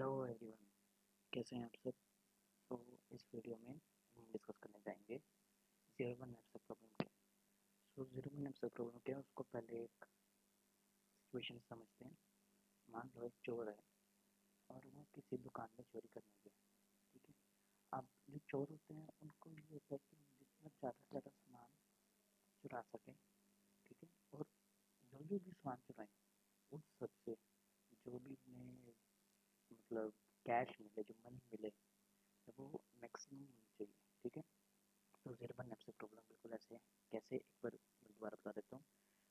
Hello everyone, कैसे हैं आप सब। तो इस वीडियो में हम डिस्कस करने जाएंगे जीरो वन नेटवर्क प्रॉब्लम के। जीरो वन नेटवर्क प्रॉब्लम क्या है उसको पहले एक सिचुएशन समझते हैं। मान लो एक चोर है और वो किसी दुकान में चोरी करने गया। ठीक है। अब जो चोर होते हैं उनको ये होता है कि हम जितना ज़्यादा से ज़्यादा सामान चुरा सकें। ठीक है। और जो भी सामान चुराएं उस सबसे जो भी उन्हें मतलब कैश मिले, जो मनी मिले, वो मैक्सिमम होनी चाहिए। ठीक है। तो ज़ेरोबन नेप्सक प्रॉब्लम बिल्कुल ऐसे है। कैसे, एक बार मैं दोबारा बता देता हूँ।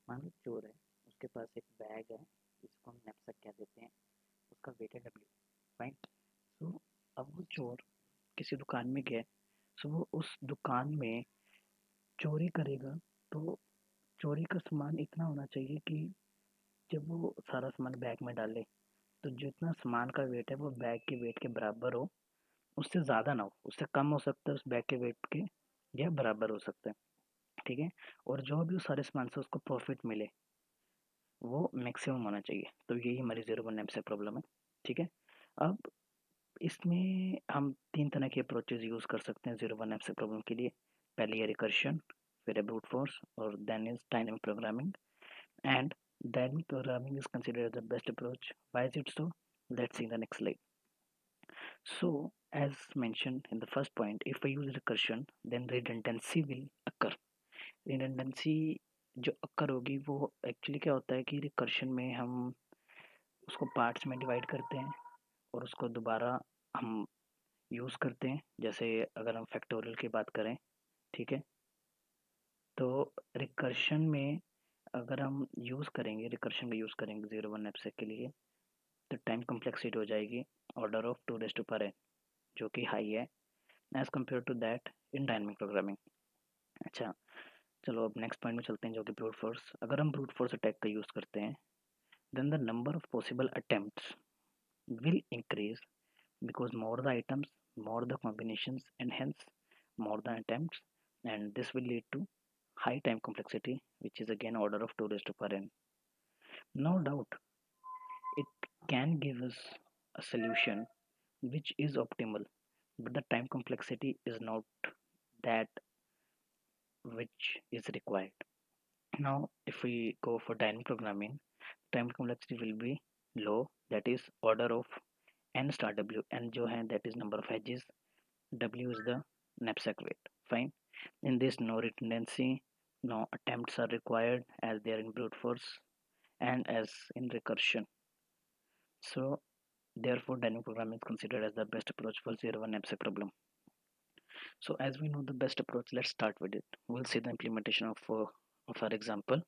मान लो चोर है, उसके पास एक बैग है जिसको हम नेप्सक कह देते हैं। उसका वेट है डब्ल्यू। फाइन। सो अब वो चोर किसी दुकान में गया। सो वो उस दुकान में चोरी करेगा। तो चोरी का सामान इतना होना चाहिए कि जब वो सारा सामान बैग में डाले तो जितना सामान का वेट है वो बैग के वेट के बराबर हो। उससे ज़्यादा ना हो, उससे कम हो सकता है उस बैग के वेट के, या बराबर हो सकता है। ठीक है। और जो भी उस सारे सामान से उसको प्रॉफिट मिले वो मैक्सिमम होना चाहिए। तो यही हमारी ज़ीरो वन से प्रॉब्लम है। ठीक है। अब इसमें हम तीन तरह के अप्रोचेज यूज़ कर सकते हैं ज़ीरो वन से प्रॉब्लम के लिए। पहले है रिकर्शन, फिर है ब्रूट फोर्स, और then is dynamic programming. And dynamic programming is considered the best approach. Why is it so? Let's see the next slide. So, as mentioned in the first point, if I use recursion, then redundancy will occur. Redundancy जो occur होगी वो actually क्या होता है कि recursion में हम उसको पार्ट्स में डिवाइड करते हैं और उसको दोबारा हम यूज़ करते हैं। जैसे अगर हम फैक्टोरियल की बात करें, ठीक है, तो रिकर्शन में अगर हम यूज़ करेंगे, रिकर्शन का यूज़ करेंगे ज़ीरो वन एपसेक के लिए, तो टाइम कम्प्लेक्सिटी हो जाएगी order of 2 raised to n, जो कि हाई है as compare to that in dynamic programming. अच्छा, चलो अब नेक्स्ट पॉइंट में चलते हैं, जो कि ब्रूट फोर्स। अगर हम ब्रूट फोर्स अटैक का यूज़ करते हैं, then the number of possible attempts will increase because more the items, more the combinations, and hence more the attempts, and this will lead to high time complexity, which is again order of 2 raised to power n. No doubt, it can give us a solution which is optimal, but the time complexity is not that which is required. Now, if we go for dynamic programming, time complexity will be low, that is order of n star w, n जो है that is number of edges, w is the knapsack weight. Fine. In this, no redundancy, no attempts are required as they are in brute force and as in recursion. So therefore dynamic programming is considered as the best approach for zero one knapsack problem. So as we know the best approach, let's start with it. We'll see the implementation of our example.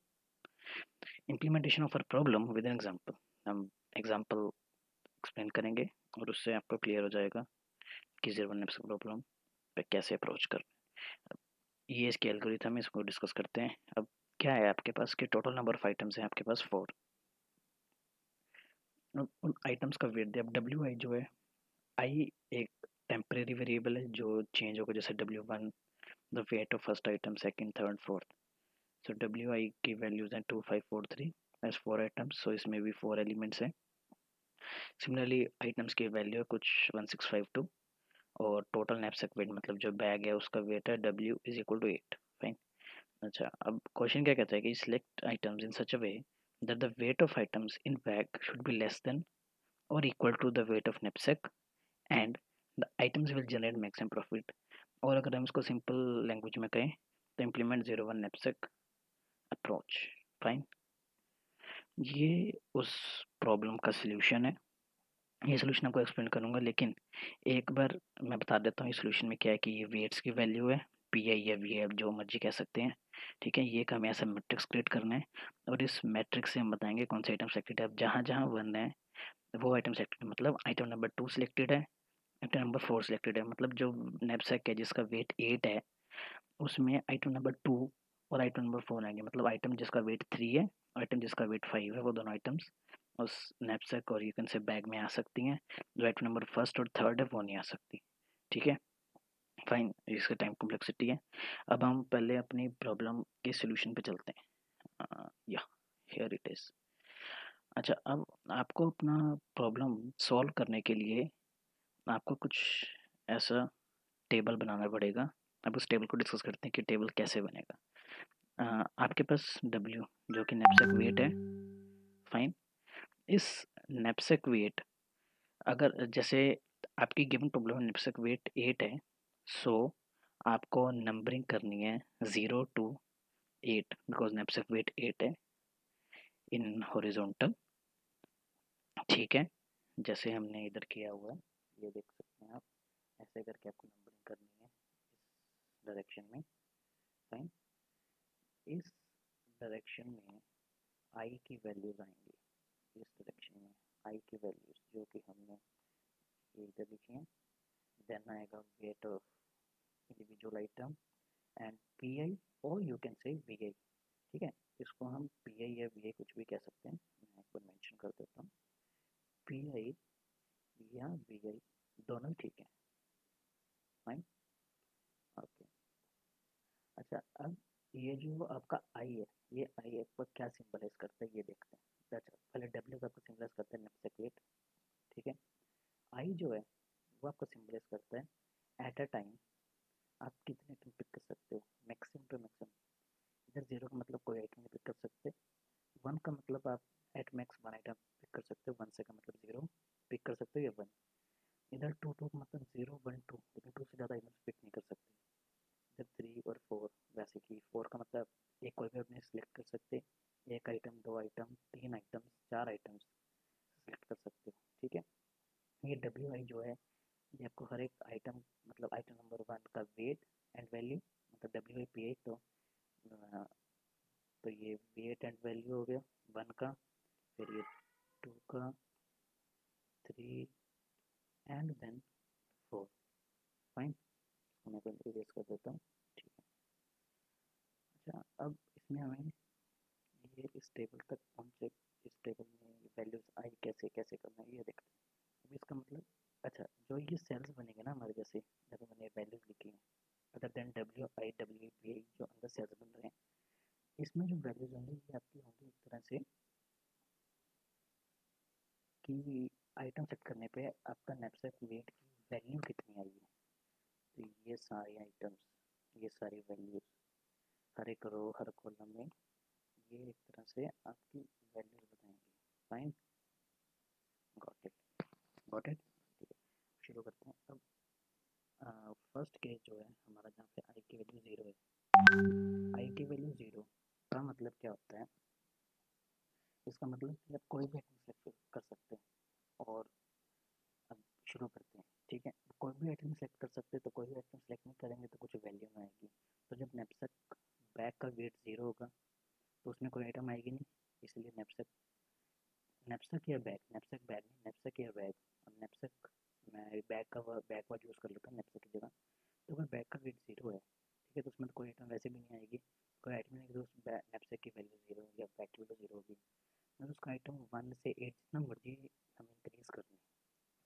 Implementation of our problem with an example. हम example explain करेंगे और उससे आपको clear हो जाएगा कि zero one neps problem पे कैसे अप्रोच कर। ये इसकी एल्गोरिथम है, इसको डिस्कस करते हैं। अब क्या है आपके पास कि टोटल नंबर ऑफ आइटम्स हैं आपके पास 4। अब उन आइटम्स का वेट दे। अब डब्ल्यू आई जो है, आई एक टेम्परेरी वेरिएबल है जो चेंज होगा, जैसे W 1 the weight of first item, second, third, fourth. So W I की वैल्यूज हैं 2543 एज 4 आइटम्स, सो इसमें भी 4 एलिमेंट्स हैं। सिमिलरली आइटम्स की वैल्यू है कुछ 1652 और टोटल नैपसैक वेट मतलब जो बैग है उसका वेट है W is equal to 8। Fine. अच्छा, अब क्वेश्चन क्या कहता है कि select items in such a way that the weight of items in bag should be less than और equal to the weight of knapsack and the items will generate maximum profit. और अगर हम इसको simple language में कहें तो implement zero one knapsack approach. Fine. ये उस प्रॉब्लम का सोल्यूशन है। ये सोल्यूशन आपको एक्सप्लेन करूंगा, लेकिन एक बार मैं बता देता हूँ इस सोल्यूशन में क्या है कि ये वेट्स की वैल्यू है, पी आई या वी आई जो मर्जी कह सकते हैं। ठीक है। ये एक हमें ऐसा मैट्रिक्स क्रिएट करना है और इस मैट्रिक्स से हम बताएंगे कौन से आइटम सेलेक्टेड है। अब जहाँ जहाँ वन है वो आइटम सेलेक्टेड, मतलब आइटम नंबर 2 सिलेक्टेड है, आइटम नंबर 4 सिलेक्टेड है। मतलब जो नैपसैक है जिसका वेट 8 है उसमें आइटम नंबर 2 और आइटम नंबर 4 आएंगे। मतलब आइटम जिसका वेट 3 है और आइटम जिसका वेट 5 है, वो दोनों आइटम्स उस नैपसैक और यू कैन से बैग में आ सकती हैं। जो आइटम नंबर फर्स्ट और थर्ड है वो नहीं आ सकती। ठीक है। फाइन। इसका टाइम कॉम्प्लेक्सिटी है। अब हम पहले अपनी प्रॉब्लम के सोल्यूशन पे चलते हैं। या हियर इट इज। अच्छा, अब आपको अपना प्रॉब्लम सॉल्व करने के लिए आपको कुछ ऐसा टेबल बनाना पड़ेगा। अब उस टेबल को डिस्कस करते हैं कि टेबल कैसे बनेगा। आपके पास डब्ल्यू जो कि नैपसैक वेट है, फाइन। इस नैपसैक वेट, अगर जैसे आपकी गिवन प्रॉब्लम में नैपसैक वेट 8 है, सो आपको नंबरिंग करनी है 0 to 8 बिकॉज नैपसैक वेट 8 है इन हॉरिजॉन्टल। ठीक है, जैसे हमने इधर किया हुआ है, ये देख सकते हैं आप। ऐसे करके आपको नंबरिंग करनी है इस डायरेक्शन में, फाइन। इस डायरेक्शन में आई की वैल्यूज आएंगी, इस डायरेक्शन में आई की वैल्यूज जो कि हमने ये इधर लिखी हैं। देन आएगा weight of individual item and P I, और यू कैन से वी आई। ठीक है, इसको हम पी आई या वी आई कुछ भी कह सकते हैं, मैं एक बार मेंशन कर देता हूँ। पी आई या वी आई दोनों ही ठीक है, फाइन, ओके। अच्छा, अब ये जो आपका आई है, ये आई आपका क्या सिंबलाइज करता है ये देखते हैं। अच्छा, पहले डब्ल्यू का आपको सिंबलाइज करता है नैपसैक वेट, ठीक है। आई जो है वो आपको सिंबलाइज करता है एट अ टाइम आप कितने आइटम पिक कर सकते हो, मैक्सिमम टू मैक्सिमम। इधर जीरो का मतलब कोई आइटम नहीं पिक कर सकते, वन का मतलब आप at max one item pick कर सकते हो, वन से का मतलब जीरो पिक कर सकते हो या वन। इधर टू टू का मतलब जीरो वन टू, लेकिन टू से ज़्यादा आइटम्स पिक नहीं कर सकते। इधर थ्री और फोर, वैसे कि फोर का मतलब एक कोई भी अपने सिलेक्ट कर सकते, एक आइटम, दो आइटम, तीन आइटम्स, चार आइटम्स सेलेक्ट कर सकते हो, ठीक है। ये डब्ल्यू आई जो है ये आपको हर एक आइटम, मतलब आइटम नंबर वन का वेट एंड वैल्यू, मतलब डब्ल्यू आई पी आई, तो ये वेट एंड वैल्यू हो गया वन का, फिर ये टू का, three and then four, fine. मैं पहले इरेज कर देता हूँ, ठीक है। अच्छा, अब इसमें हमें ये इस टेबल तक पहुँचे, इस टेबल में वैल्यूज आई कैसे कैसे करना है ये देखते हैं। अब इसका मतलब, अच्छा जो ये सेल्स बनेंगे ना हमारे, जैसे जब मैंने वैल्यूज लिखी हैं other than W I W P I, जो अंदर सेल्स बन रहे हैं, इसमें जो वैल्यूज होंगी ये आपकी होंगी एक तरह से कि आइटम सेट करने पे आपका नैपसैक वेट की वैल्यू कितनी आई है। तो ये सारे आइटम्स, ये सारी वैल्यूज हर एक रो हर कॉलम में ये एक तरह से आपकी वैल्यूज बताएंगे, fine, got it, got it, ठीक है। शुरू करते हैं अब। फर्स्ट केस जो है हमारा, जहाँ पे आई की वैल्यू ज़ीरो है, आई की वैल्यू ज़ीरो का मतलब क्या होता है, इसका मतलब कि आप कोई भी आइटम सेलेक्ट कर सकते हैं। और अब शुरू करते हैं, ठीक है। कोई भी आइटम सेलेक्ट कर सकते हैं, तो कोई भी आइटम सेलेक्ट नहीं करेंगे तो कुछ वैल्यू में आएगी। तो जब नैपसैक बैग का वेट ज़ीरो होगा तो उसमें कोई आइटम आएगी नहीं, इसलिए नैपसैक, नैपसैक या बैग, नैपसैक बैग नहीं, नैपसैक या बैग। अब नैपसैक, मैं बैग का बैग वर्ड यूज़ कर लेता हूँ नैपसैक की जगह। तो अगर बैग का वेट ज़ीरो है, ठीक है, तो उसमें तो कोई आइटम वैसे भी नहीं आएगी, कोई आइटम नहीं, तो उस नैपसैक की वैल्यू ज़ीरो या बैग की वैल्यू ज़ीरो होगी। मतलब उसका आइटम वन से एट जितना मर्जी हम इंक्रीज़ कर लें,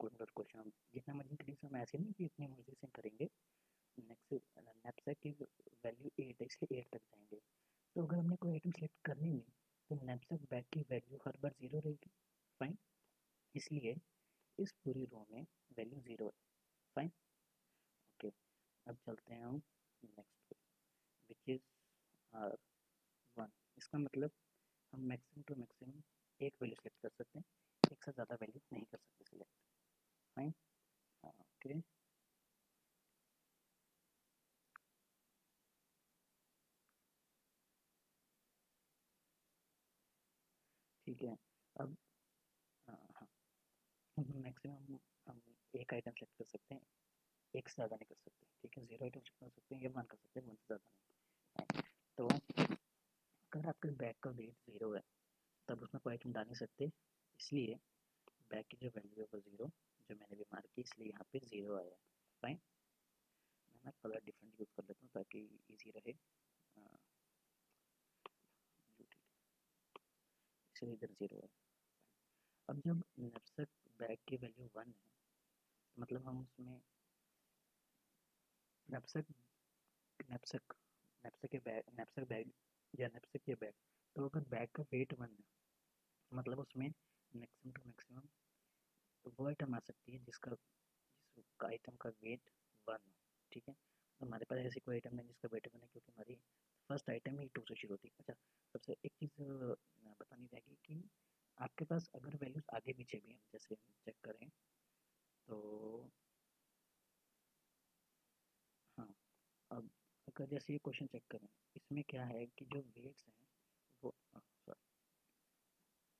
कोई मतलब क्वेश्चन हम जितना मर्जी इंक्रीज़, हम ऐसे नहीं कि इतनी मर्जी से करेंगे। नेक्स्ट नैपसैक की वैल्यू एट है इसलिए एट तक जाएंगे। तो अगर हमने कोई आइटम सेलेक्ट करनी नहीं, तो नैपसैक बैग की वैल्यू हर बार ज़ीरो रहेगी, फाइन। इसलिए इस पूरी रो में वैल्यू ज़ीरो है, फाइन, ओके। अब चलते हैं हम नेक्स्ट पे, विच इज़ आर वन। इसका मतलब हम मैक्सिमम टू मैक्सिमम एक वैल्यू सेलेक्ट कर सकते हैं, एक से ज़्यादा वैल्यू नहीं कर सकते सिलेक्ट, फाइन, ओके। ठीक है, अब हाँ, मैक्सिमम हम एक आइटम सेलेक्ट कर सकते हैं, एक से ज़्यादा नहीं कर सकते, ठीक है। जीरो आइटम सेलेक्ट कर सकते हैं या वन कर सकते हैं, वन से ज़्यादा नहीं। तो अगर आपके बैग का वेट ज़ीरो है तब उसमें कोई आइटम डाल नहीं सकते, इसलिए बैग की जो वैल्यू है वो ज़ीरो, जो मैंने भी मार्क की, इसलिए यहाँ पे ज़ीरो आया है, फाइन। मैं ना कलर डिफरेंट यूज़ कर लेता हूँ ताकि ईजी रहे, इसलिए इधर ज़ीरो है। अब जब नैपसैक बैग की वैल्यू वन है, मतलब हम उसमें नैपसैक नैपसैक नैपसैक के बैग या नैपसैक के बैग, तो अगर बैग का वेट वन है, मतलब उसमें मैक्सिमम टू मैक्सिमम, तो वो आइटम आ सकती है जिसका आइटम का वेट 1 हो, ठीक है। तो हमारे पास ऐसी कोई आइटम नहीं जिसका वेट 1 है, क्योंकि हमारी फर्स्ट आइटम ही 2 से शुरू होती है। अच्छा, सबसे एक चीज़ बतानी रहेगी कि आपके पास अगर वैल्यूज़ आगे पीछे भी हैं, जैसे हम चेक करें तो हाँ, अब अगर जैसे ये क्वेश्चन चेक करें, इसमें क्या है कि जो वेट्स हैं वो सॉरी,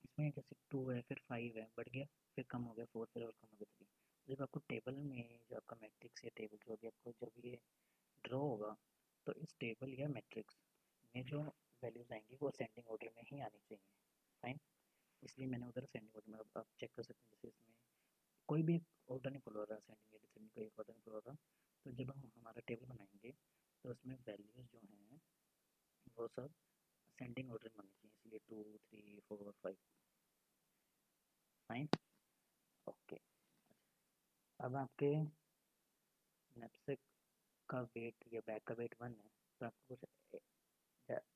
इसमें जैसे 2 है, फिर 5 है, बढ़ गया, फिर कम हो गया 4, फिर और कम हो गया 3। जब आपको टेबल में जो आपका मैट्रिक्स या टेबल जो भी आपको जब ये ड्रॉ होगा, तो इस टेबल या मैट्रिक्स में जो वैल्यूज़ आएंगी वो असेंडिंग ऑर्डर में ही आनी चाहिए। फाइन, इसलिए मैंने उधर असेंडिंग ऑर्डर में, अब आप चेक कर सकते हैं जैसे इसमें कोई भी एक ऑर्डर नहीं फॉलो हो रहा, असेंडिंग या डिसेंडिंग कोई एक ऑर्डर नहीं फॉलो हो रहा। तो जब हम हमारा टेबल बनाएंगे तो उसमें वैल्यूज़ जो हैं वो सब असेंडिंग ऑर्डर में होनी चाहिए, इसलिए 2 3 4 5। Fine, okay. अब आपके नैपसेक का वेट या बैग का वेट 1 है, तो आपको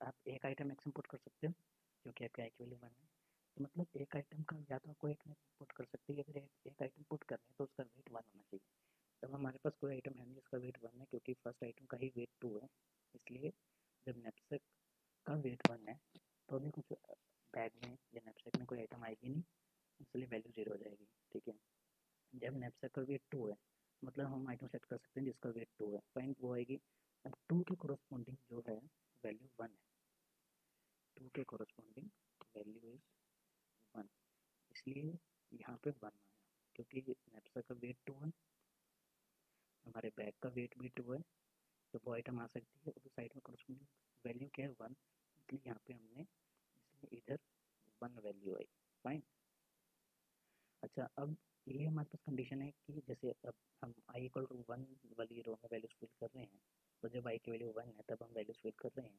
आप एक आइटम मैक्सिमम पुट कर सकते हो जो कि आपका एक्चुअली 1 है। तो मतलब एक आइटम का या तो आपको एक पुट कर सकते हैं, या फिर एक आइटम पुट कर रहे हैं तो उसका वेट 1 होना चाहिए। तब हमारे पास कोई आइटम है नहीं जिसका वेट 1 है, क्योंकि फर्स्ट आइटम का ही वेट 2 है। इसलिए जब नैपसेक का वेट 1 है तो अभी कुछ बैग में या नैपसेक में कोई आइटम आएगी नहीं, इसलिए वैल्यू 0 हो जाएगी, ठीक है। जब नैपसेक का वेट 2 है, मतलब हम आइटम सेट कर सकते हैं जिसका वेट 2 है, फाइन, वो आएगी। अब 2 के कोरस्पॉन्डिंग जो है वैल्यू 1 है, 2 के कोरस्पॉन्डिंग वैल्यू इज 1, इसलिए यहाँ पे 1 आया, क्योंकि नैपसेक का वेट 2 है, हमारे बैग का वेट भी 2 है, तो वो आइटम आ सकती है, और साइड में कोरस्पॉन्डिंग वैल्यू क्या है 1, इसलिए यहाँ पे हमने, इसलिए इधर 1 वैल्यू आई। फाइन, अच्छा, अब ये हमारे पास कंडीशन है कि जैसे अब हम आई इक्वल टू 1 वाली रो में वैल्यूज फिल कर रहे हैं, तो जब आई की वैल्यू 1 है तब हम वैल्यूज फिल कर रहे हैं।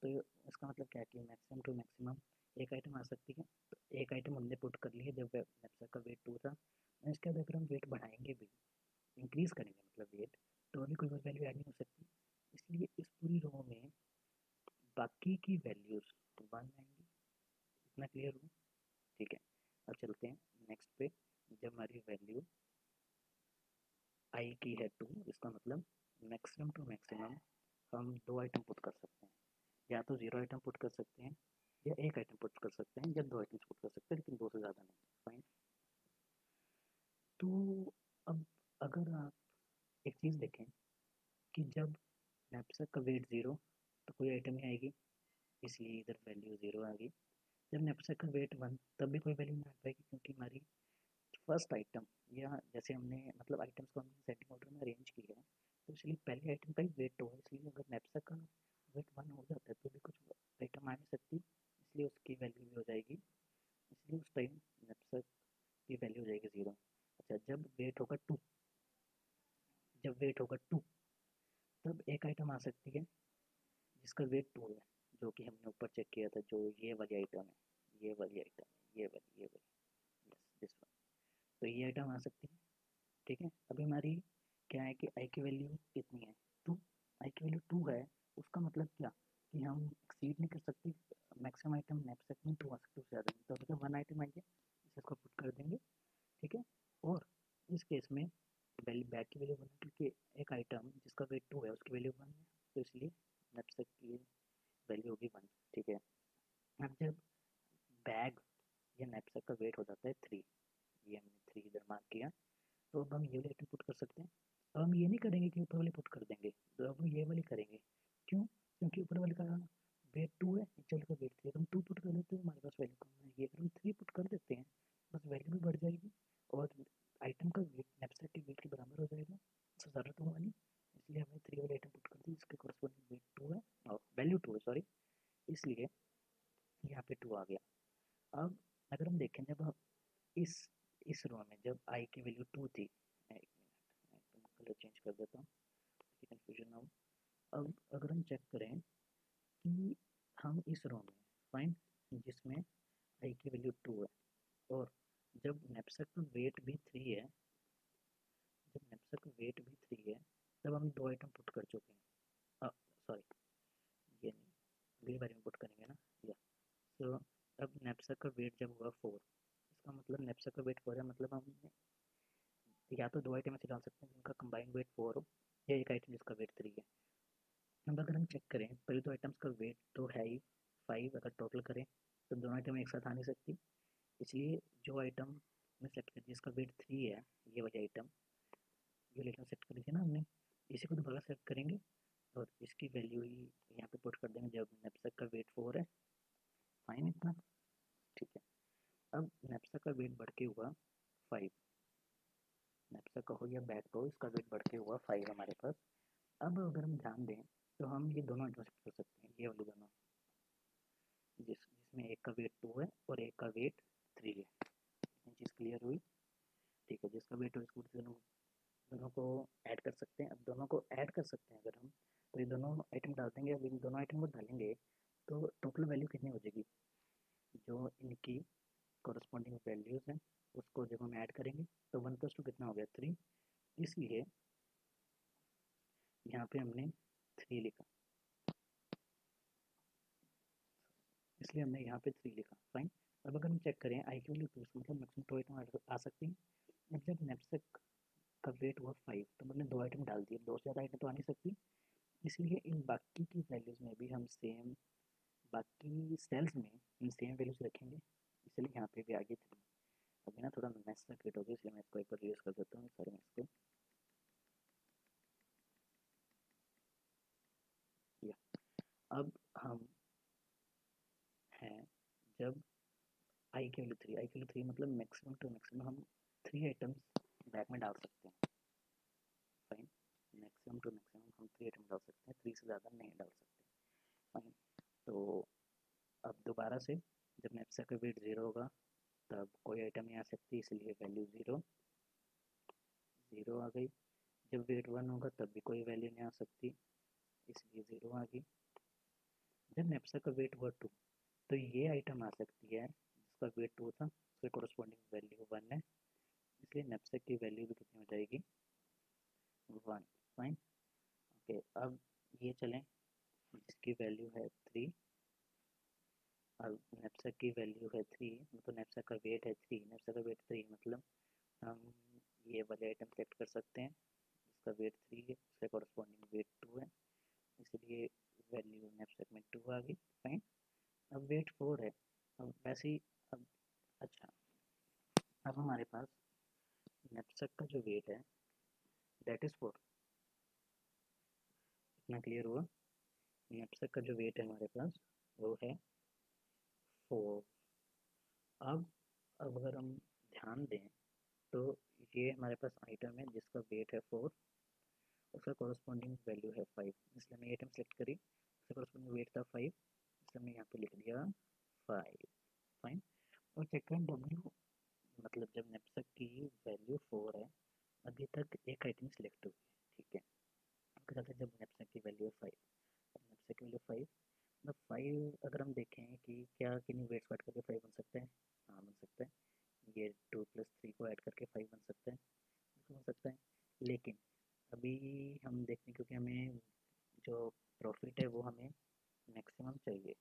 तो इसका मतलब क्या है कि मैक्सिमम टू मैक्सिमम एक आइटम आ सकती है, तो एक आइटम हमने पुट कर ली है जब नैपसेक का वेट 2 था। इसके बाद अगर हम वेट बढ़ाएंगे भी, इंक्रीज करेंगे मतलब वेट, तो अभी कोई और वैल्यू ऐड नहीं हो सकती, इसलिए इस पूरी रो में बाकी की वैल्यूज 1 आएंगी। इतना क्लियर हो? ठीक है, अब चलते हैं नेक्स्ट पे। जब हमारी वैल्यू आई की है 2, इसका मतलब मैक्सिमम टू मैक्सिमम हम 2 आइटम पुट कर सकते हैं, या तो 0 आइटम पुट कर सकते हैं, या एक आइटम पुट कर सकते हैं, या 2 आइटम्स पुट कर सकते हैं, लेकिन 2 से ज़्यादा नहीं। फाइन, तो अब अगर आप एक चीज़ देखें कि जब नैपसेक का वेट 0, तो कोई आइटम नहीं आएगी, इसलिए इधर वैल्यू 0 आ गई। जब नैपसेक का वेट 1, तब भी कोई वैल्यू नहीं आ पाएगी, क्योंकि हमारी फर्स्ट आइटम, या जैसे हमने मतलब आइटम्स को हमने सेटिंग ऑर्डर में अरेंज किया है, तो इसलिए पहले आइटम का ही वेट 2 है, इसलिए अगर नैपसेक का वेट 1 हो जाता है तो भी कुछ आइटम आ नहीं सकती, इसलिए उसकी वैल्यू भी हो जाएगी, इसलिए उस टाइम नैपसेक की वैल्यू हो जाएगी 0। अच्छा, जब वेट होगा 2, तब एक आइटम आ सकती है जिसका वेट 2 है, जो कि हमने ऊपर चेक किया था, जो ये वाली आइटम है, ये वाली आइटम है, ये वाली, यस दिस वन। तो ये आइटम आ सकती है, ठीक है। अभी हमारी क्या है कि आई की वैल्यू कितनी है, 2। आई की वैल्यू 2 है, उसका मतलब क्या कि हम एक्सीड नहीं कर सकते, मैक्सिमम आइटम नैपसेक में 2 आ सकते, उससे ज़्यादा नहीं, तो अगर 1 आइटम आई है इसे इसको पुट कर देंगे, ठीक है। और इस केस में वैल्यू बैग की वैल्यू 1 है, क्योंकि एक आइटम जिसका वेट 2 है उसकी वैल्यू 1 है, तो इसलिए नैपसेक की वैल्यू होगी 1, ठीक है। अब जब बैग या नैपसेक का वेट हो जाता है 3, ये हमने 3 इधर मार्क किया, तो अब हम ये वाली आइटम पुट कर सकते हैं। अब हम ये नहीं करेंगे कि ऊपर वाले पुट कर देंगे, तो अब हम ये वाली करेंगे। क्यों? क्योंकि ऊपर वाले का वेट 2 है, नीचे वाले का वेट 3 है, तो हम 2 पुट कर देते हैं, हमारे पास वैल्यू कम आएगी। अगर हम 3 पुट कर देते हैं, बस वैल्यू भी बढ़ जाएगी, और आइटम का वेट नैपसेक के वेट के बराबर हो जाएगा, उससे ज़्यादा तो हुआ नहीं, इसलिए हमने 3 वाले आइटम पुट कर दी जिसके कॉरस्पॉन्डिंग वेट 2 है और वैल्यू 2 है, सॉरी, इसलिए यहाँ पे 2 आ गया। अब अगर हम देखें, जब हम इस इस रो में जब आई की वैल्यू 2 थी, एक मिनट मैं कलर चेंज कर देता हूँ ताकि कन्फ्यूजन ना हो। अब अगर हम चेक करें कि हम इस रो में, फाइन, जिसमें आई की वैल्यू 2 है, और जब नैपसेक का वेट भी 3 है, जब नैपसेक का वेट भी 3 है, तब हम 2 आइटम पुट कर चुके हैं, सॉरी, ये नहीं, अगली बारी में पुट करेंगे ना, या। सो अब नैपसेक का वेट जब हुआ 4, इसका मतलब नैपसैक का वेट 4 है, मतलब हम या तो 2 आइटम ऐसे डाल सकते हैं जिनका कंबाइंड वेट 4 हो, या एक आइटम जिसका वेट 3 है। अब अगर हम चेक करें पहले तो आइटम्स का वेट तो है ही 5, अगर टोटल करें तो दोनों आइटम एक साथ आ नहीं सकती, इसलिए जो आइटम में सेलेक्ट करिए जिसका वेट 3 है, ये वाली आइटम जो आइटम सेलेक्ट करी थी ना हमने, इसी को दोबारा सेलेक्ट करेंगे और इसकी वैल्यू ही यहाँ पे पुट कर देंगे जब नैपसैक का वेट 4 है। फाइन इतना, ठीक है। अब नैपसैक का वेट बढ़ के हुआ 5, नैपसैक का हो या बैग का हो, इसका वेट बढ़ के हुआ 5 हमारे पास। अब अगर हम ध्यान दें तो हम ये दोनों आइटम सेलेक्ट कर सकते हैं, ये वाली दोनों, जिसमें एक का वेट 2 है और एक का वेट 3 है। ये चीज़ क्लियर हुई, ठीक है। जिसका वेट हो इसको दोनों दोनों को ऐड कर सकते हैं। अब दोनों को ऐड कर सकते हैं अगर हम, तो ये दोनों आइटम डाल देंगे। अब इन दोनों आइटम को डालेंगे तो टोटल वैल्यू कितनी हो जाएगी, जो इनकी कॉरस्पॉन्डिंग वैल्यूज़ हैं उसको जब हम ऐड करेंगे तो 1 + 2 कितना हो गया 3, इसलिए यहाँ पे हमने 3 लिखा, इसलिए हमने यहाँ पे 3 लिखा। फाइन। अब अगर हम चेक करें आई की वैल्यू 2, मतलब मैक्सिमम 2 आइटम आ सकती हैं। अब जब नैपसैक का वेट हुआ 5 तो मैंने 2 आइटम डाल दिए, 2 से ज़्यादा आइटम तो आ नहीं सकती, इसलिए इन बाकी की वैल्यूज़ में भी हम सेम, बाकी सेल्स में हम सेम वैल्यूज़ रखेंगे, इसलिए यहाँ पे भी आगे 3। अभी ना थोड़ा मैथ्स का क्रिएट हो गया, इसलिए मैं इसको एक बार यूज़ कर देता हूँ सारे मैथ्स को। या अब हम हैं जब आई की वैल्यू 3, आई की वैल्यू 3 मतलब मैक्सिमम टू मैक्सिमम हम 3 आइटम्स बैग में डाल सकते हैं। फाइन, मैक्सिमम टू मैक्सिमम हम 3 आइटम डाल सकते हैं, 3 से ज़्यादा नहीं डाल सकते। फाइन। तो अब दोबारा से जब नैपसैक का वेट 0 होगा तब कोई आइटम नहीं आ सकती, इसलिए वैल्यू 0 आ गई। जब वेट 1 होगा तब भी कोई वैल्यू नहीं आ सकती, इसलिए 0 आ गई। जब नैपसैक का वेट हुआ 2 तो ये आइटम आ सकती है जिसका वेट 2 था, उसके कोरस्पॉन्डिंग वैल्यू 1 है, इसलिए नैपसैक की वैल्यू भी कितनी हो जाएगी 1। फाइन। ओके, अब ये चलें जिसकी वैल्यू है 3, अब नैपसैक की वैल्यू है 3, मतलब नैपसैक का वेट है 3, नैपसैक का वेट 3 मतलब हम ये वाले आइटम सेलेक्ट कर सकते हैं जिसका वेट 3 है, उसका कॉरस्पॉन्डिंग वेट 2 है, इसलिए वैल्यू नैपसैक में 2 आ गई। फाइन। अब वेट 4 है, अब वैसे ही अब अच्छा, अब हमारे पास नैपसैक का जो वेट है दैट इज़ 4, इतना क्लियर हुआ। नैपसैक का जो वेट है हमारे पास वो है 4। अब अगर हम ध्यान दें तो ये हमारे पास आइटम है जिसका वेट है 4, उसका कॉरस्पॉन्डिंग वैल्यू है 5, इसलिए हमने आइटम सेलेक्ट करी, उसका कॉरस्पॉन्डिंग वेट था 5, इसलिए हमने यहाँ पे लिख दिया 5। फाइन। और चेक करें डब्ल्यू, मतलब जब नैपसैक की वैल्यू 4 है, अभी तक एक आइटम सिलेक्ट हुई है, ठीक है। उसके साथ जब नैपसैक की वैल्यू है 5, नैपसैक की वैल्यू 5, मतलब 5 अगर हम देखें कि क्या किन्हीं वेट्स को ऐड करके 5 बन सकते हैं, हाँ बन सकता है। ये 2 + 3 को ऐड करके 5 बन सकता है, बिल्कुल बन सकता है। लेकिन अभी हम देखते हैं क्योंकि हमें जो प्रॉफिट है वो हमें मैक्सिमम चाहिए।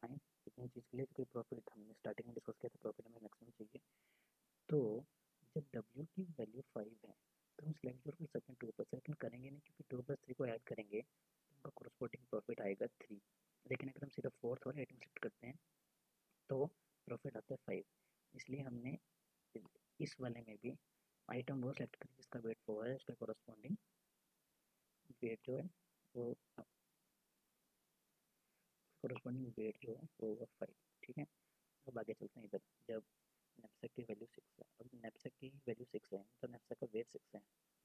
फाइन, इतनी चीज़ के लिए कोई प्रॉफिट हमने स्टार्टिंग में डिस्कस किया था, प्रॉफिट हमें मैक्सिमम चाहिए। तो जब W की वैल्यू 5 है तो हम सिलेक्ट जरूर कर सकते हैं 2 पर, लेकिन करेंगे नहीं क्योंकि 2 + 3 को ऐड करेंगे तो उनका कॉरस्पॉन्डिंग प्रॉफिट आएगा 3। लेकिन अगर हम सिर्फ 4th वाले आइटम सेलेक्ट करते हैं तो प्रॉफिट आता है 5, इसलिए हमने इस वाले में भी आइटम वो सेलेक्ट करें जिसका वेट 4 है, उसका कॉरस्पॉन्डिंग वेट जो है वो, कॉरस्पॉन्डिंग वेट जो है वो होगा 5। ठीक है। अब आगे चलते हैं इधर। जब नैपसैक की वैल्यू 6 है, अब नैपसैक की वैल्यू 6 है तो नैपसैक का वेट 6 है,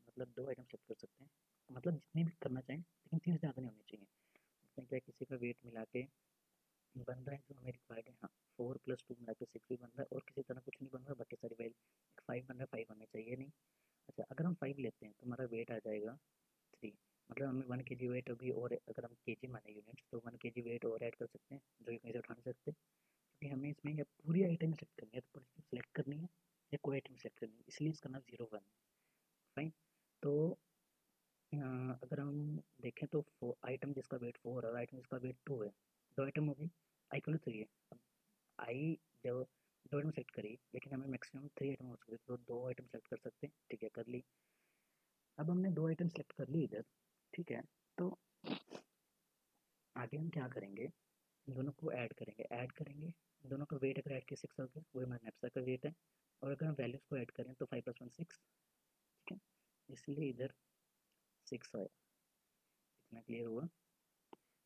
मतलब 2 आइटम सेलेक्ट कर सकते हैं, मतलब जितनी भी करना चाहें, लेकिन 3 से ज़्यादा नहीं होनी चाहिए। उसमें क्या किसी का वेट मिला के बन रहा है जो हमें रिक्वायर्ड है, हाँ 4 + 2 मिला के 6 भी बन रहा है, और किसी तरह कुछ नहीं बन रहा, बाकी सारी वैल्यू 5 बन रहा है, 5 हमें चाहिए नहीं। अच्छा, अगर हम 5 लेते हैं तो हमारा वेट आ जाएगा 3, मतलब हमें 1 kg वेट अभी, और अगर हम केजी माने यूनिट्स तो 1 kg वेट और ऐड कर सकते हैं जो कि कहीं से उठा नहीं सकते, क्योंकि हमें इसमें या पूरी आइटम सेलेक्ट करनी है, तो पूरी सेलेक्ट करनी है या कोई आइटम सेलेक्ट करनी है, इसलिए इसका नाम 0 1 है। फाइन। तो अगर हम देखें तो आइटम जिसका वेट 4 है और आइटम जिसका वेट 2 है, 2 आइटम हो गई, आई इक्वल 3 है। अब आई जब दो आइटम सेलेक्ट करी, लेकिन हमें मैक्सिमम 3 आइटम हो सकते, तो 2 आइटम सेलेक्ट कर सकते हैं। ठीक है, कर ली। अब हमने 2 आइटम सेलेक्ट कर ली इधर। ठीक है, तो आगे हम क्या करेंगे, दोनों को ऐड करेंगे। दोनों का वेट अगर ऐड किया 6 हो गया, वही हमारा नैपसैक का वेट है। और अगर हम वैल्यूज़ को ऐड करें तो 5 + 1 6। ठीक है, इसलिए इधर 6 आया। इतना क्लियर हुआ?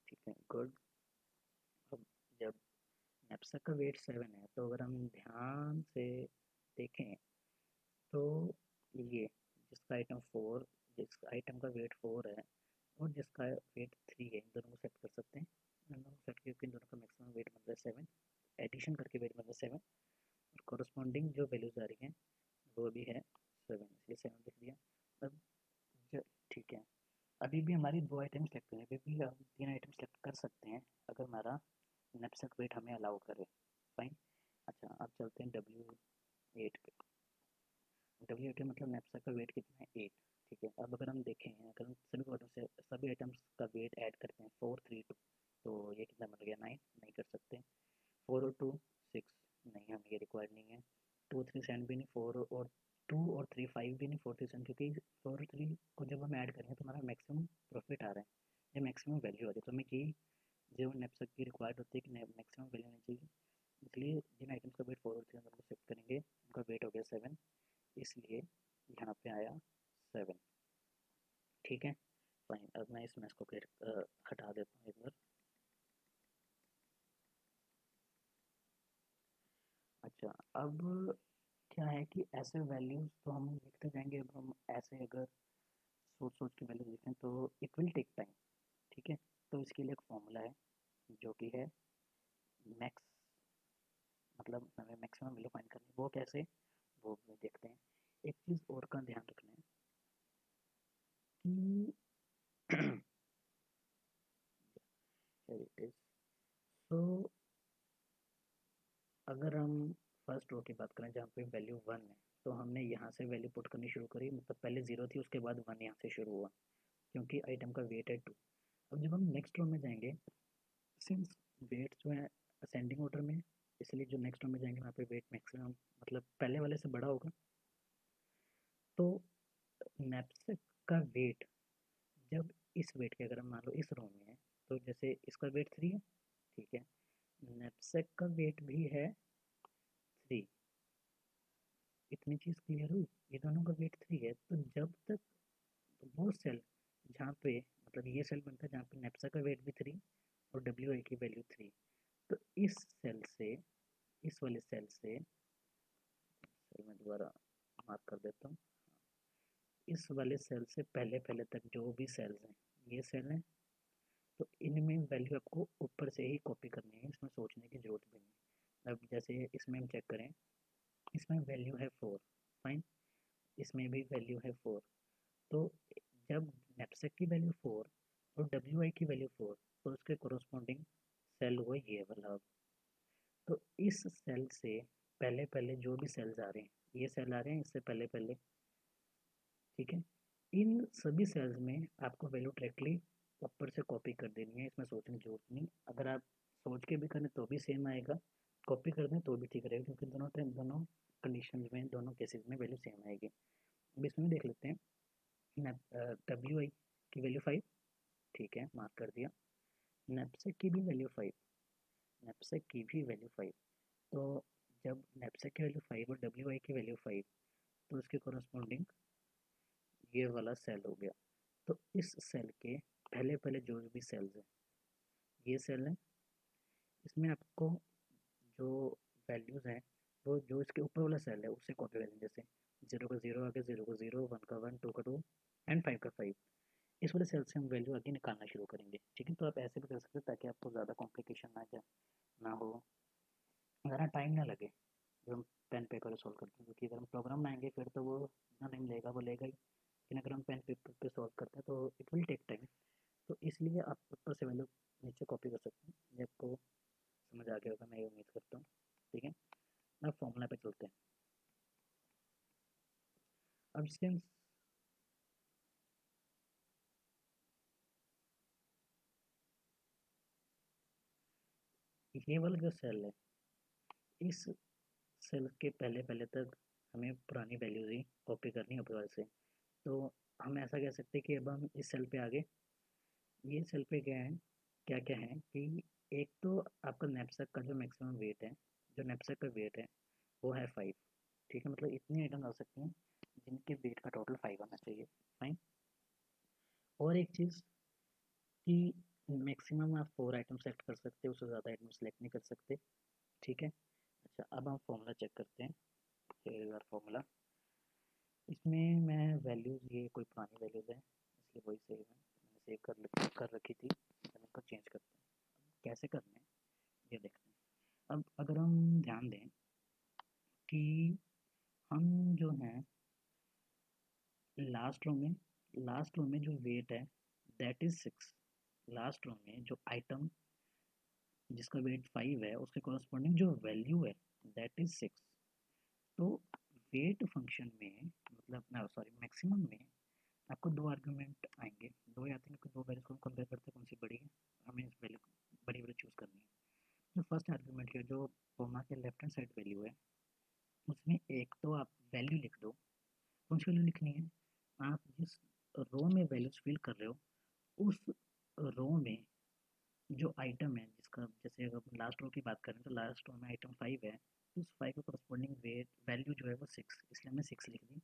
ठीक है, गुड। अब जब नैपसैक का वेट 7 है, तो अगर हम ध्यान से देखें तो ये जिसका आइटम 4, जिस आइटम का वेट 4 है और जिसका वेट 3 है, इन दोनों को सेट कर सकते हैं। इन दोनों को सेट करके इन दोनों का मैक्सिमम वेट बन रहा है 7, एडिशन करके वेट बन रहा है 7, और कॉरस्पॉन्डिंग जो वैल्यूज़ आ रही हैं वो भी है 7, इसलिए 7 लिख दिया। अब ठीक है, अभी भी हमारी 2 आइटम सेलेक्ट हुए हैं, अभी भी हम 3 आइटम सेलेक्ट कर सकते हैं अगर हमारा नैपसैक वेट हमें अलाउ करे। फाइन। अच्छा, अब चलते हैं W8 पे। W8 का मतलब नैपसैक का वेट कितना है? 8। ठीक है, अब अगर हम देखें, अगर हम सभी आइटम्स का वेट ऐड करते हैं 4 3 2, तो ये कितना बन गया? 9। नहीं कर सकते। 4 और 2 6, नहीं, हमें ये रिक्वायर्ड नहीं है। 2 3 7 भी नहीं, 4 और 2 और 3 5 भी नहीं, 4 3 7, क्योंकि 4 और 3 को जब हम ऐड करेंगे तो हमारा मैक्सिमम प्रॉफिट आ रहा है, ये मैक्सिमम वैल्यू आ रही है। तो हमें यही जो नैपसैक की रिक्वायर्ड होती है कि मैक्सिमम वैल्यू आनी चाहिए। इसलिए जिन आइटम्स का वेट 4 और 3 हम लोग सेट करेंगे, उनका वेट हो गया 7, इसलिए यहाँ पे आया 7। ठीक है, फाइन। अब मैं इस मैच को क्लियर हटा देता हूँ एक बार। अच्छा, अब क्या है कि ऐसे वैल्यूज़ तो हम लिखते जाएंगे। अब हम ऐसे अगर सोच सोच के वैल्यू लिखें तो इट विल टेक टाइम। ठीक है, तो इसके लिए एक फॉर्मूला है जो कि है मैक्स, मतलब हमें मैक्सिमम वैल्यू फाइंड करनी है। वो कैसे, वो भी देखते हैं। एक चीज़ और का ध्यान रखना है कि सो अगर हम फर्स्ट रो की बात करें जहाँ पे वैल्यू 1 है, तो हमने यहाँ से वैल्यू पुट करनी शुरू करी, मतलब पहले 0 थी, उसके बाद 1 यहाँ से शुरू हुआ, क्योंकि आइटम का वेट है 2। अब जब हम नेक्स्ट रो में जाएंगे, सिंस वेट जो है असेंडिंग ऑर्डर में, इसलिए जो नेक्स्ट रो में जाएंगे वहाँ पे वेट मैक्सिमम मतलब पहले वाले से बड़ा होगा। तो नैपसेक का वेट जब इस वेट के, अगर हम मान लो इस रो में है, तो जैसे इसका वेट 3 है। ठीक है, नैपसेक का वेट भी है 3। इतनी चीज़ क्लियर हुई, ये दोनों का वेट 3 है। तो जब तक वो सेल जहाँ पे, मतलब ये सेल बनता है जहाँ पे नेप्सा का वेट भी 3 और डब्ल्यू आई की वैल्यू 3, तो इस सेल से, इस वाले सेल में दोबारा मार्क कर देता हूँ, इस वाले सेल से पहले पहले तक जो भी सेल्स हैं, ये सेल हैं, तो इनमें वैल्यू आपको ऊपर से ही कॉपी करनी है, इसमें सोचने की जरूरत भी नहीं। अब जैसे इसमें हम चेक करें, इसमें वैल्यू है 4, फाइन, इसमें भी वैल्यू है 4। तो जब नैपसेक की वैल्यू 4 और डब्ल्यू आई की वैल्यू 4, तो उसके कोरोस्पॉन्डिंग सेल हुआ ये वाला। तो इस सेल से पहले पहले जो भी सेल्स आ रहे हैं, ये सेल आ रहे हैं इससे पहले पहले, ठीक है, इन सभी सेल्स में आपको वैल्यू डायरेक्टली ऊपर से कॉपी कर देनी है, इसमें सोचने की जरूरत नहीं। अगर आप सोच के भी करें तो भी सेम आएगा, कॉपी कर दें तो भी ठीक रहेगा, क्योंकि दोनों टाइम, दोनों कंडीशन में, दोनों केसेस में वैल्यू सेम आएगी। अब इसमें भी देख लेते हैं। डब्ल्यू आई की वैल्यू 5, ठीक है, मार्क कर दिया। नैपसेक की भी वैल्यू 5, नैपसेक की भी वैल्यू 5। तो जब नैपसेक की वैल्यू 5 और डब्ल्यू आई की वैल्यू 5, तो उसके कॉरस्पॉन्डिंग ये वाला सेल हो गया। तो इस सेल के पहले पहले जो भी सेल्स हैं, ये सेल है, इसमें आपको जो वैल्यूज़ हैं वो जो इसके ऊपर वाला सेल है उससे कॉपी करेंगे। जैसे 0 का 0 आगे, 0 का 0, 1 का 1, 2 का 2 एंड 5 का 5, इस वाले सेल से हम वैल्यू आगे निकालना शुरू करेंगे। ठीक है, तो आप ऐसे भी कर सकते हैं ताकि आपको ज़्यादा कॉम्प्लिकेशन ना हो, ज़्यादा टाइम ना लगे जब हम पेन पेपर सॉल्व करते हैं। क्योंकि अगर हम प्रोग्राम बनाएंगे फिर तो वो जितना टाइम लेगा वो लेगा ही, लेकिन अगर हम पेन पेपर पे सॉल्व करते हैं तो इट विल टेक टाइम। तो इसलिए आप ऊपर से वैल्यू नीचे कॉपी कर सकते हैं। ये आपको समझ आ गया होगा, मैं ये उम्मीद करता हूँ। ठीक है, अब फॉर्मूला पे चलते हैं। अब सिंस ये वाला जो सेल है, इस सेल के पहले पहले तक हमें पुरानी वैल्यूज ही कॉपी करनी है ऊपर वाले से। तो हम ऐसा कह सकते हैं कि अब हम इस सेल पे आगे, ये सेल पे क्या है, क्या क्या है कि एक तो आपका नैपसैक का जो मैक्सिमम वेट है, जो नैपसैक का वेट है वो है 5। ठीक है, मतलब इतनी आइटम आ सकती हैं जिनके वेट का टोटल 5 आना चाहिए। फाइन। और एक चीज़ कि मैक्सिमम आप 4 आइटम सेलेक्ट कर सकते हो, उससे ज़्यादा आइटम सेलेक्ट नहीं कर सकते। ठीक है। अच्छा, अब हम फॉर्मूला चेक करते हैं। हेयर फॉर्मूला, इसमें मैं वैल्यूज़, ये कोई पुरानी वैल्यूज़ है इसलिए वही सेव है, मैंने सेव कर रखी थी, हम इनको चेंज करते हैं। कैसे करना है ये देखते हैं। अब अगर हम ध्यान दें कि हम जो हैं लास्ट रो में जो वेट है दैट इज़ 6। लास्ट रो में जो आइटम जिसका वेट 5 है उसके कॉरस्पॉन्डिंग जो वैल्यू है दैट इज़ 6। तो वेट फंक्शन में, मतलब ना सॉरी, मैक्सिमम में आपको दो आर्गुमेंट आएंगे, दो ही आते हैं क्योंकि दो वैल्यूज को हम कंपेयर करते हैं, कौन सी बड़ी है, हमें इस वैल्यू बड़ी वैल्यू चूज़ करनी है। जो फर्स्ट आर्गुमेंट है, जो कोमा के लेफ्ट हैंड साइड वैल्यू है, उसमें एक तो आप वैल्यू लिख दो। कौन सी वैल्यू लिखनी है, आप जिस रो में वैल्यूज फिल कर रहे हो उस रो में जो आइटम है जिसका, जैसे अगर लास्ट रो की बात करें तो लास्ट रो में आइटम 5 है, तो उस 5 का करस्पॉन्डिंग वेट वैल्यू जो है वो 6, इसलिए हमने 6 लिख दी।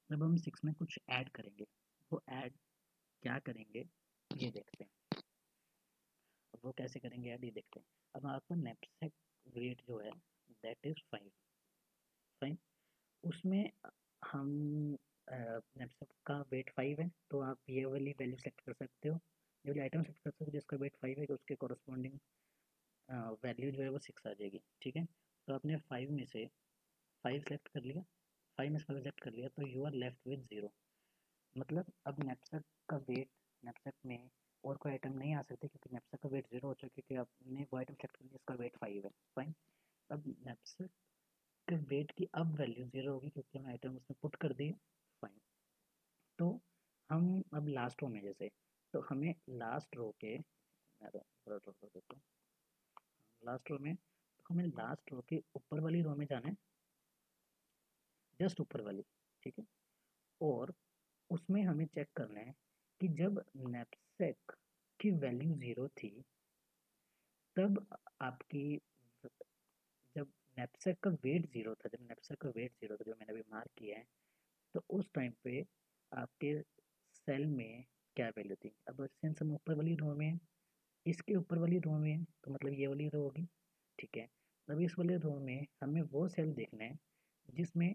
जब हम 6 में कुछ ऐड करेंगे, वो ऐड क्या करेंगे ये देखते हैं। अब वो कैसे करेंगे ऐड ये देखते हैं। अब आपका नैपसैक वेट जो है दैट इज़ 5। फाइन। उसमें हम नैपसैक का वेट 5 है, तो आप ये वाली वैल्यू सेलेक्ट कर सकते हो, ये वाली आइटम सेलेक्ट कर सकते हो जिसका वेट 5 है, तो उसके कॉरस्पॉन्डिंग वैल्यू जो है वो 6 आ जाएगी। ठीक है, तो आपने 5 में से 5 सेलेक्ट कर लिया, 5 में से 5 सेलेक्ट कर लिया, तो यू आर लेफ्ट विद 0। मतलब अब नैपसैक का वेट, नैपसैक में और कोई आइटम नहीं आ सकती क्योंकि नैपसैक का वेट 0 हो चुका है, क्योंकि आपने वो आइटम सेलेक्ट कर लिया जिसका वेट 5 है। फाइन। अब नैपसैक के वेट की अब वैल्यू 0 होगी क्योंकि हमने आइटम उसमें पुट कर दी। फाइन। तो हम अब लास्ट रो में, जैसे तो हमें लास्ट रो के, मैं थोड़ा ड्रॉ कर देता हूँ, लास्ट रो में, तो हमें लास्ट रो के ऊपर वाली रो में जाना है, जस्ट ऊपर वाली। ठीक है, और उसमें हमें चेक करना है कि जब नैपसैक की वैल्यू 0 थी, तब आपकी, जब नैपसैक का वेट 0 था, जब नैपसैक का वेट 0 था जो मैंने अभी मार्क किया है, तो उस टाइम पे आपके सेल में क्या वैल्यू थी। अब सिंस हम ऊपर वाली रो में, इसके ऊपर वाली रो में, तो मतलब ये वाली रो होगी। ठीक है, अब इस वाली रो में हमें वो सेल देखना है जिसमें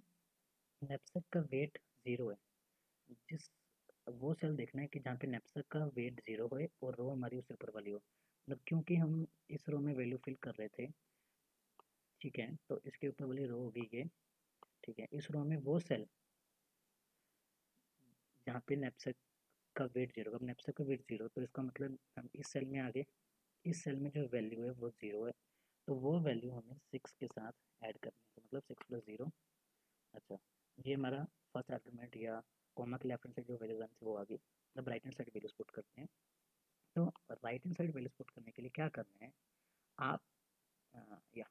नैपसैक का वेट 0 है, जिस वो सेल देखना है कि जहाँ पे नैपसैक का वेट 0 हो और रो हमारी उससे ऊपर वाली हो। मतलब क्योंकि हम इस रो में वैल्यू फिल कर रहे थे, ठीक है, तो इसके ऊपर वाली रो होगी ये। ठीक है, इस रो में वो सेल जहाँ पे नैपसैक का वेट 0, अब नैपसैक का वेट 0, तो इसका मतलब हम इस सेल में आगे, इस सेल में जो वैल्यू है वो 0 है, तो वो वैल्यू हमें 6 के साथ ऐड करनी है, तो मतलब 6 + 0। अच्छा, ये हमारा फर्स्ट आर्गूमेंट, या कॉमा के लेफ्ट हैंड साइड जो वैल्यूज आनी थी वो आ गई। अब right hand side values put करते हैं। तो right hand side values put करने के लिए क्या करना है, आप या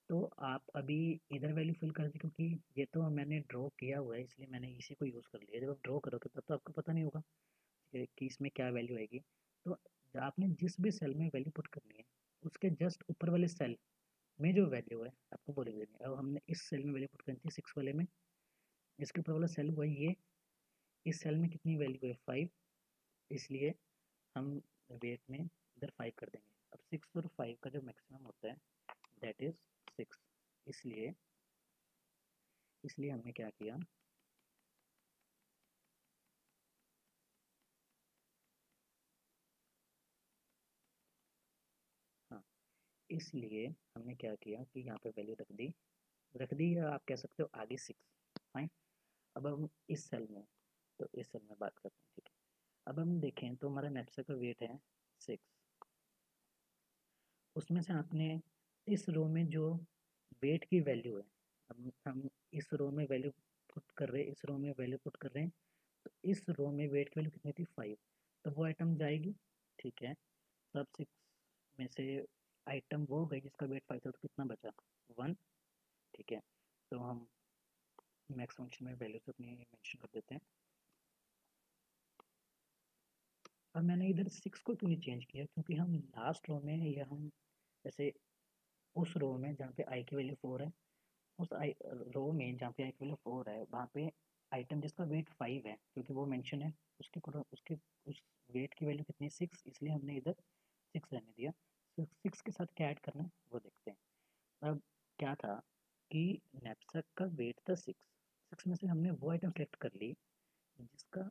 तो आप अभी इधर वैल्यू फिल कर दी, क्योंकि ये तो मैंने ड्रॉ किया हुआ है इसलिए मैंने इसी को यूज़ कर लिया। जब आप ड्रॉ करोगे तब तो आपको पता नहीं होगा कि इसमें क्या वैल्यू आएगी। तो आपने जिस भी सेल में वैल्यू पुट करनी है उसके जस्ट ऊपर वाले सेल में जो वैल्यू है आपको वो लिख देनी है। अब हमने इस सेल में वैल्यू पुट करनी थी 6 वाले में, इसके ऊपर वाला सेल हुआ ये, इस सेल में कितनी वैल्यू है 5, इसलिए हम वेट में इधर 5 कर देंगे। अब 6 और 5 का जो मैक्सिमम होता है दैट इज़ 6, इसलिए इसलिए हमने क्या किया, हाँ, इसलिए हमने क्या किया कि यहाँ पे वैल्यू रख दी, या आप कह सकते हो आगे 6। फाइन। अब हम इस सेल में, तो इस सेल में बात करते हैं। ठीक है, अब हम देखें तो हमारा नैपसैक का वेट है 6, उसमें से आपने इस रो में जो वेट की वैल्यू है, अब हम इस रो में वैल्यू पुट कर रहे हैं, इस रो में वैल्यू पुट कर रहे हैं, तो इस रो में वेट की वैल्यू कितनी थी 5, तो वो आइटम जाएगी। ठीक है, सब 6 में से आइटम वो गई जिसका वेट 5 था, तो कितना बचा 1। ठीक है, तो हम मैक्स फंक्शन में वैल्यूज अपनी मेंशन कर देते हैं। अब मैंने इधर 6 को क्यों नहीं चेंज किया, क्योंकि हम लास्ट रो में या हम जैसे उस रो में जहाँ पे आई की वैल्यू 4 है, उस आई रो में जहाँ पे आई की वैल्यू 4 है, वहाँ पे आइटम जिसका वेट 5 है, क्योंकि वो मेंशन है, उसके उस वेट की वैल्यू कितनी है 6, इसलिए हमने इधर 6 रहने दिया। तो 6 के साथ क्या ऐड करना है वो देखते हैं। अब क्या था कि नैपसैक का वेट था 6 में से हमने वो आइटम सेलेक्ट कर ली जिसका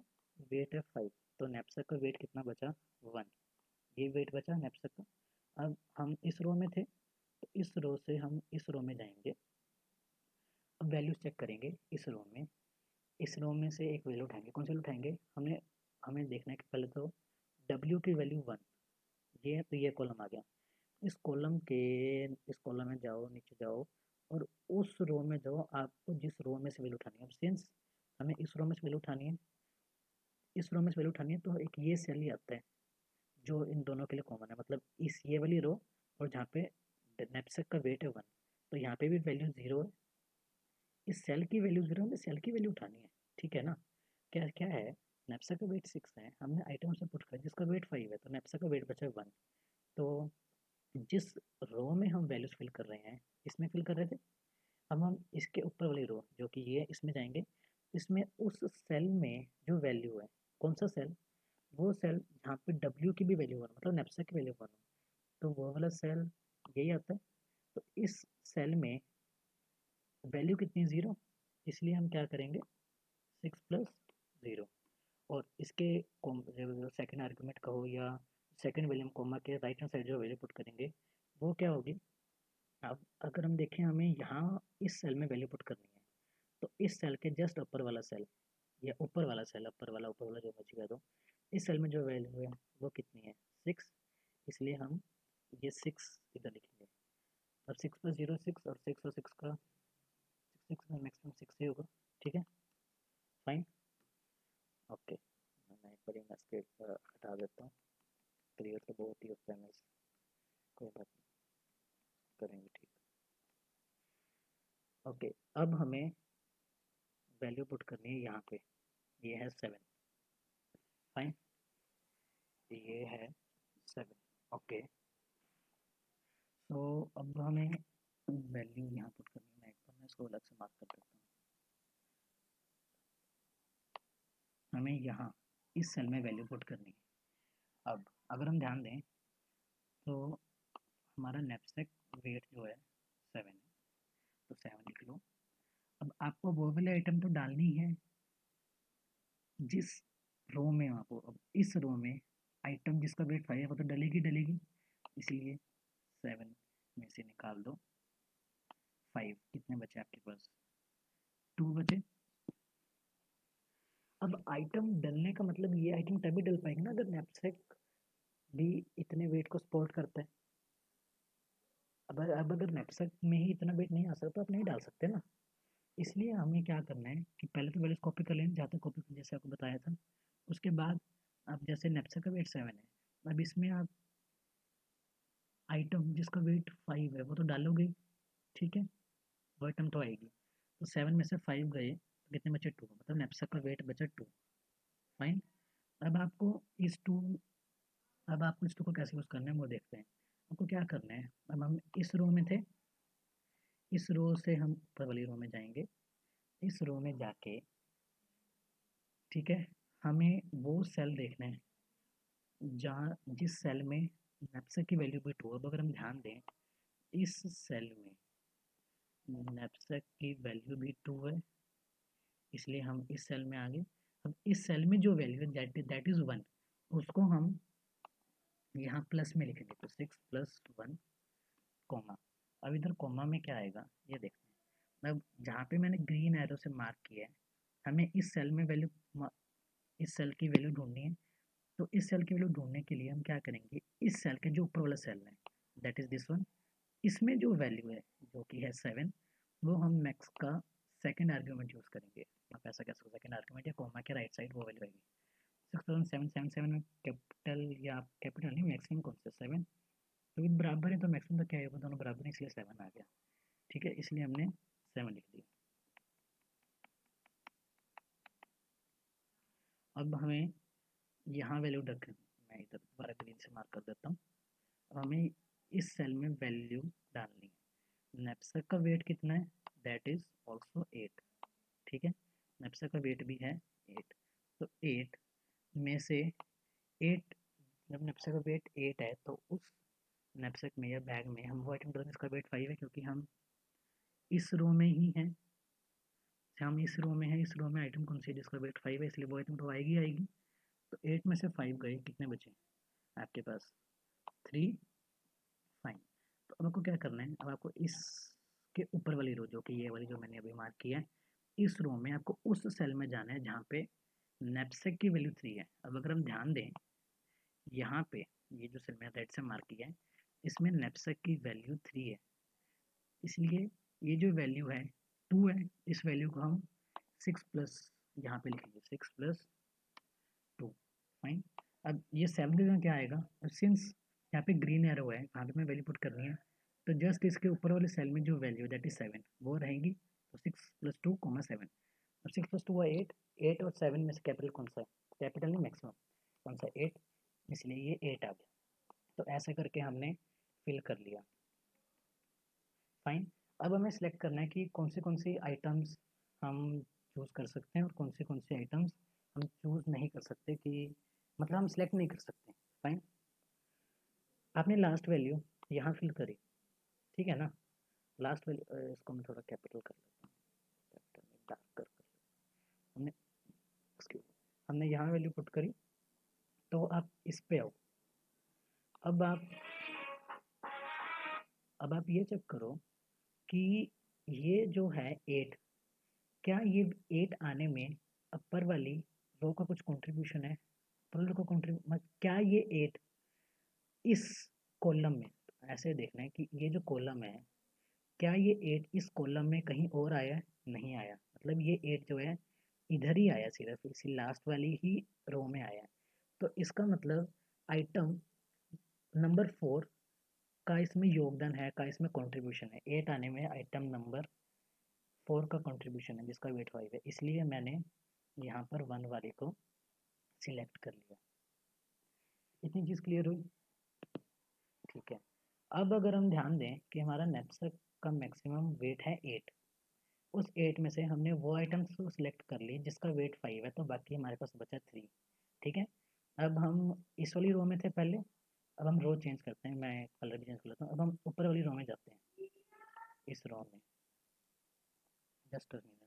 वेट है 5, तो नैपसैक का वेट कितना बचा 1, ये वेट बचा नैपसैक का। अब हम इस रो में थे, तो इस रो से हम इस रो में जाएंगे, अब वैल्यूज चेक करेंगे इस रो में से एक वैल्यू उठाएंगे। कौन सी वैल्यू उठाएंगे, हमें देखना है कि पहले तो W की वैल्यू 1, ये है, तो ये कॉलम आ गया। इस कॉलम में जाओ, नीचे जाओ और उस रो में जाओ, आपको जिस रो में से वैल्यू उठानी है। अब सिंस हमें इस रो में से वैल्यू उठानी है, तो एक ये सेल ही आता है जो इन दोनों के लिए कॉमन है, मतलब इस ये वाली रो और जहाँ पे नैपसैक का वेट है 1, तो यहाँ पे भी वैल्यू 0 है, इस सेल की वैल्यू 0, हमें सेल की वैल्यू उठानी है, ठीक है ना। क्या क्या है, नैपसैक का वेट 6 है, हमने आइटम से पुट किया जिसका वेट 5 है, तो नैपसैक का वेट बचा 1। तो जिस रो में हम वैल्यूज फिल कर रहे हैं, इसमें फिल कर रहे थे, अब हम इसके ऊपर वाली रो जो कि ये, इसमें जाएंगे। इसमें उस सेल में जो वैल्यू है, कौन सा सेल, वो सेल जहाँ पे W की भी वैल्यू 1, मतलब नैपसैक की वैल्यू 1, तो वो वाला सेल यही आता है। तो इस सेल में वैल्यू कितनी 0, इसलिए हम क्या करेंगे 6 प्लस 0, और इसके सेकेंड आर्गूमेंट कहो या सेकेंड वैल्यू कॉमा के राइट हैंड साइड जो वैल्यू पुट करेंगे वो क्या होगी। अब अगर हम देखें, हमें यहाँ इस सेल में वैल्यू पुट करनी है, तो इस सेल के जस्ट ऊपर वाला सेल या ऊपर वाला जो बच गया, तो इस सेल में जो वैल्यू है वो कितनी है 6, इसलिए हम ये 6 इधर लिखेंगे। अब 6 प्लस 0 6, और 6 का 6 में मैक्सिमम 6 ही होगा, ठीक है, फाइन, ओके। मैं एक बार यहाँ स्क्रिप्ट हटा देता हूँ, क्लियर तो बहुत ही होता है, मैं कोई बात नहीं, करेंगे ठीक। ओके, अब हमें वैल्यू पुट करनी है यहाँ पे, ये है 7, फाइन, ये है 7, ओके। तो अब हमें वैल्यू यहाँ पुट करनी है, मैं इसको अलग से मार्क कर देता हूँ। हमें यहाँ इस सेल में वैल्यू पुट करनी है। अब अगर हम ध्यान दें तो हमारा नैपसैक वेट जो है 7 है, तो 7 लिख लो। अब आपको वो वाले आइटम तो डालनी है जिस रो में, आपको अब इस रो में आइटम जिसका वेट 5 है वो तो डलेगी, इसलिए 7 में से निकाल दो 5, कितने बचे आपके पास 2 बचे। अब आइटम डलने का मतलब ये आइटम तभी डल पाएंगे ना अगर नैपसैक भी इतने वेट को सपोर्ट करता है। अब अगर नैपसैक में ही इतना वेट नहीं आ सकता तो आप नहीं डाल सकते ना, इसलिए हमें क्या करना है कि पहले तो वैल्यूज कॉपी कर लेंगे, जहाँ तक कॉपी जैसे आपको बताया था। उसके बाद आप जैसे नैपसैक का वेट 7 है, अब इसमें आप आइटम जिसका वेट 5 है वो तो डालोगे, ठीक है, वो आइटम तो आएगी। तो 7 में से 5 गए तो कितने बचे 2, मतलब नैपसैक का वेट बचा 2, फाइन। अब आपको इस 2 अब आपको इस 2 को कैसे यूज़ करना है वो देखते हैं। आपको क्या करना है, अब हम इस रो में थे, इस रो से हम ऊपर वाली रो में जाएंगे, इस रो में जाके, ठीक है, हमें वो सेल देखना है जहाँ जिस सेल में नैपसैक की वैल्यू भी 2। अब अगर हम ध्यान दें, इस सेल में नैपसैक की वैल्यू भी 2 है, इसलिए हम इस सेल में आ गए। अब इस सेल में जो वैल्यू है दैट इज़ 1, उसको हम यहाँ प्लस में लिखेंगे, तो 6 प्लस 1 कॉमा। अब इधर कॉमा में क्या आएगा ये देखते हैं। अब जहाँ पे मैंने ग्रीन एरो से मार्क किया है, हमें इस सेल की वैल्यू ढूंढनी है। तो इस सेल की वैल्यू ढूंढने के लिए हम क्या करेंगे, इस सेल के जो ऊपर वाला सेल है दैट इज दिस वन, इसमें जो वैल्यू है जो कि है 7, वो हम मैक्स का सेकंड आर्ग्यूमेंट यूज़ करेंगे। आप ऐसा कह सकते हो, सेकंड आर्ग्यूमेंट या कॉमा के राइट साइड वो वैल्यू आएगी। 6777 में कैपिटल या कैपिटल नहीं, मैक्सिमम कौन सा 7, तो बराबर है, तो मैक्सिमम तो क्या है, वो दोनों बराबर है, इसलिए 7 आ गया, ठीक है, इसलिए हमने 7 लिख दिया। अब हमें यहाँ वैल्यू रखें, मैं इधर दोबारा ग्रीन से मार्क कर देता हूँ। अब हमें इस सेल में वैल्यू डालनी है। नैपसैक का वेट कितना है, दैट इज ऑल्सो 8। ठीक है, नैपसैक का वेट भी है 8, तो 8 में से 8, जब नैपसैक का वेट 8 है तो उस नैपसैक में या बैग में हम वो आइटम डालेंगे जिसका वेट 5 है, क्योंकि हम इस रो में ही हैं, हम इस रो में हैं, इस रो में आइटम कौन सी है जिसका वेट 5 है, इसलिए वो आइटम तो आएगी आएगी। तो 8 में से 5 गए, कितने बचे आपके पास, 3। फाइन। तो अब आपको क्या करना है, अब आपको इसके ऊपर वाली रो, जो कि ये वाली जो मैंने अभी मार्क किया है, इस रो में आपको उस सेल में जाना है जहाँ पे नैपसैक की वैल्यू 3 है। अब अगर हम ध्यान दें यहाँ पे, ये जो सेल मैंने रेड से मार्क किया है, इसमें नैपसैक की वैल्यू 3 है, इसलिए ये जो वैल्यू है 2 है, इस वैल्यू को हम 6 प्लस यहाँ पे लिखेंगे, 6 प्लस 2। फाइन। अब ये 7 का क्या आएगा, अब सिंस यहाँ पे ग्रीन एरो है, वहाँ पे मैं वैल्यू पुट करनी है, तो जस्ट इसके ऊपर वाले सेल में जो वैल्यू दैट इज 7 वो रहेगी। तो 6 प्लस 2 कोमा 7। अब 6 प्लस 2 हुआ 8, 8 और 7 में से कैपिटल कौन सा है, कैपिटल नहीं मैक्सिमम कौन सा, 8, इसलिए ये 8 आ गया। तो ऐसा करके हमने फिल कर लिया। फाइन। अब हमें सेलेक्ट करना है कि कौन सी आइटम्स हम चूज़ कर सकते हैं और कौन सी आइटम्स हम चूज़ नहीं कर सकते, कि मतलब हम सेलेक्ट नहीं कर सकते। फाइन। आपने लास्ट वैल्यू यहाँ फिल करी, ठीक है ना, लास्ट वैल्यू, इसको मैं थोड़ा कैपिटल कर लेता हूँ, कैपिटल में डार्क कर हमने हमने यहाँ वैल्यू पुट करी। तो आप इस पे आओ, अब आप ये चेक करो कि ये जो है 8, क्या ये 8 आने में अपर वाली रो का कुछ कंट्रीब्यूशन है, अपर रो का कंट्रीब्यूशन, क्या ये 8 इस कॉलम में, ऐसे देखना है कि ये जो कॉलम है, क्या ये 8 इस कॉलम में कहीं और आया, नहीं आया, मतलब ये 8 जो है इधर ही आया, सिर्फ इसी लास्ट वाली ही रो में आया। तो इसका मतलब आइटम नंबर 4 का इसमें योगदान है, का इसमें कंट्रीब्यूशन है, 8 आने में आइटम नंबर 4 का कंट्रीब्यूशन है जिसका वेट 5 है, इसलिए मैंने यहाँ पर 1 वाले को सिलेक्ट कर लिया। इतनी चीज़ क्लियर हुई, ठीक है। अब अगर हम ध्यान दें कि हमारा नैपसैक का मैक्सिमम वेट है 8, उस 8 में से हमने वो आइटम्स को सिलेक्ट कर ली जिसका वेट 5 है, तो बाकी हमारे पास बचा 3। ठीक है, अब हम इस वाली रो में थे पहले, अब हम रो चेंज करते हैं, मैं कलर भी चेंज कर लेता हूँ। अब हम ऊपर वाली रो में जाते हैं, इस रो में, जस्ट अ मिनट।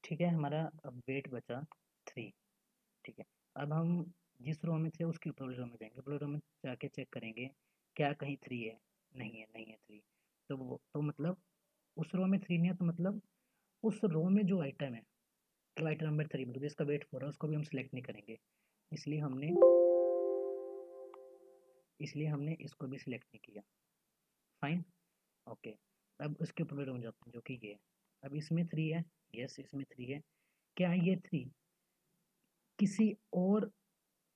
ठीक है, हमारा अब वेट बचा 3। ठीक है, अब हम जिस रो में थे उसके ऊपर रो में जाएंगे, ऊपर रो में जाके चेक करेंगे क्या कहीं 3 है, नहीं है, नहीं है 3। तो मतलब उस रो में 3 नहीं है, तो मतलब उस रो में जो आइटम है, तो आइटम नंबर 3 मतलब जिसका वेट 4 है, उसको भी हम सिलेक्ट नहीं करेंगे, इसलिए हमने इसको भी सिलेक्ट नहीं किया। Fine, okay. अब उसके ऊपर रो में जाते हैं जो कि ये है। अब इसमें 3 है, यस इसमें 3 है, क्या ये 3 किसी और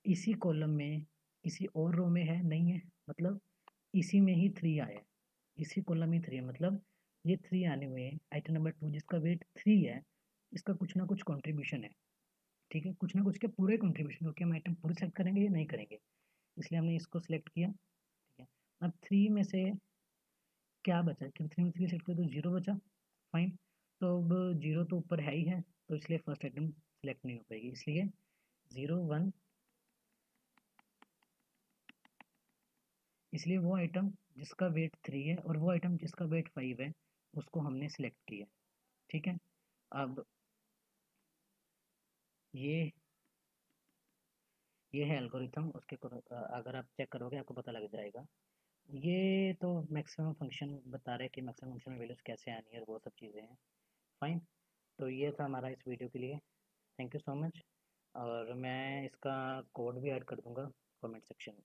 इसी कॉलम में किसी और रो में है, नहीं है, मतलब इसी में ही 3 आया है, इसी कॉलम में 3 है, मतलब ये 3 आने में आइटम नंबर 2 जिसका वेट 3 है, इसका कुछ ना कुछ कंट्रीब्यूशन है। ठीक है, कुछ ना कुछ के पूरे कंट्रीब्यूशन, क्योंकि हम आइटम पूरे सेलेक्ट करेंगे या नहीं करेंगे, इसलिए हमने इसको सिलेक्ट किया। ठीक है, अब 3 में से क्या बचा, क्योंकि 3 में 3 सेलेक्ट किया तो 0 बचा। फाइन, तो अब 0 तो ऊपर है ही है, तो इसलिए फर्स्ट आइटम सिलेक्ट नहीं हो पाएगी, इसलिए 0 1, इसलिए वो आइटम जिसका वेट 3 है और वो आइटम जिसका वेट 5 है उसको हमने सिलेक्ट किया। ठीक है, अब ये है एल्गोरिथम, अगर आप चेक करोगे आपको पता लग जाएगा। ये तो मैक्सिमम फंक्शन बता रहे हैं कि मैक्सिमम फंक्शन में वैल्यूज़ कैसे आनी है और वो सब चीज़ें हैं। फाइन, तो ये था हमारा इस वीडियो के लिए, थैंक यू सो मच, और मैं इसका कोड भी ऐड कर दूंगा कमेंट सेक्शन में।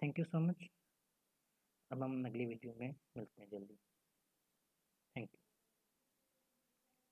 Thank you so much. अब हम अगली वीडियो में मिलते हैं जल्दी।